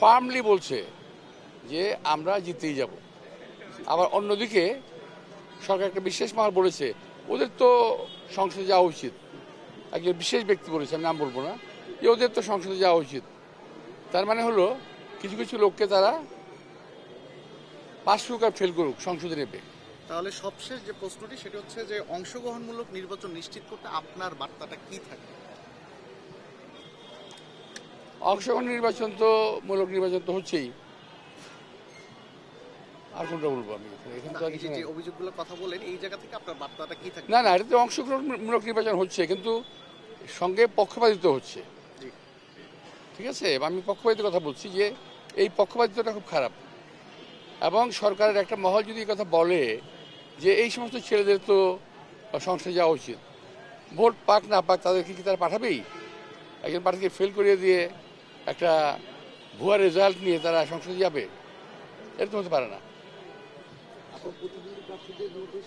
Firmly বলছে যে আমরা জিতেই যাব। আবার অন্যদিকে সরকার একটা বিশেষ মহল বলেছে ওদের তো সংসদে যাওয়া উচিত। একজন বিশেষ ব্যক্তি বলেছে, আমি নাম বলবো না, যে ওদের তো সংসদে যাওয়া উচিত। তার মানে হলো কিছু কিছু লোককে তারা পাস করুক আর ফেল করুক সংসদে নেবে। তাহলে সবশেষ যে প্রশ্নটি সেটা হচ্ছে যে অংশগ্রহণমূলক নির্বাচন নিশ্চিত করতে আপনার বার্তাটা কি থাকবে? অংশগ্রহণ নির্বাচন তো মূলক নির্বাচন তো হচ্ছেই, আর কোনটা বলবো আমি এখানে তো আর কিছু যে নাই। অভিযোগগুলোর কথা বলেন এই জায়গা থেকে আপনার বার্তাটা কি থাকবে? না না, এটা তো অংশগ্রহণমূলক নির্বাচন হচ্ছে, কিন্তু সঙ্গে পক্ষপাতিত্ব হচ্ছে। জি। ঠিক আছে, আমি পক্ষপাতিত্বের কথা বলছি যে এই পক্ষপাতিত্বটা খুব খারাপ। এবং সরকারের একটা মহল যদি এই কথা বলে যে এই সমস্ত ছেলেদের তো সংসদে যাওয়া উচিত, ভোট পাক না পাক তাদেরকে কি তারা পাঠাবেই? একজন প্রার্থীকে ফেল করিয়ে দিয়ে একটা ভুয়া রেজাল্ট নিয়ে তারা সংসদে যাবে? এরকম হতে পারে না। আপনার প্রতিদ্বন্দ্বী প্রার্থীদের মধ্যে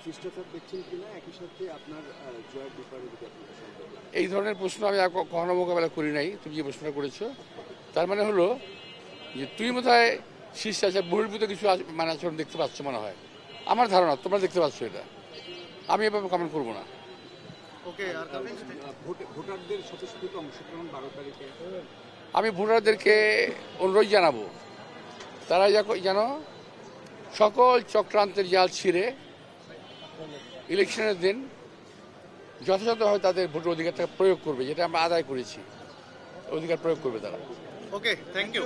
শিষ্টাচার দেখছেন কিনা, একই সাথে আপনার জয়ের ব্যাপারে যদি আপনার সন্দেহ? এই ধরনের প্রশ্ন আমি আর কখনো মোকাবেলা করি নাই। তুমি যে প্রশ্নটা করেছো তার মানে হলো যে তুই বোধহয় শিষ্টাচার বহির্ভূত কিছু মানে আচরণ দেখতে পাচ্ছ মনে হয়। আমার ধারণা তোমরা দেখতে পাচ্ছ এটা, আমি এভাবে কমেন্ট করবো না। ওকে, আর ভোটারদের স্বতঃস্ফূর্ত অংশগ্রহণ 12 তারিখে আমি ভোটারদেরকে অনুরোধ জানাবো তারা যেন সকল চক্রান্তের জাল ছিঁড়ে ইলেকশনের দিন যথাযথভাবে তাদের ভোটের অধিকারটা প্রয়োগ করবে, যেটা আমরা আদায় করেছি, অধিকার প্রয়োগ করবে তারা। ওকে, থ্যাংক ইউ।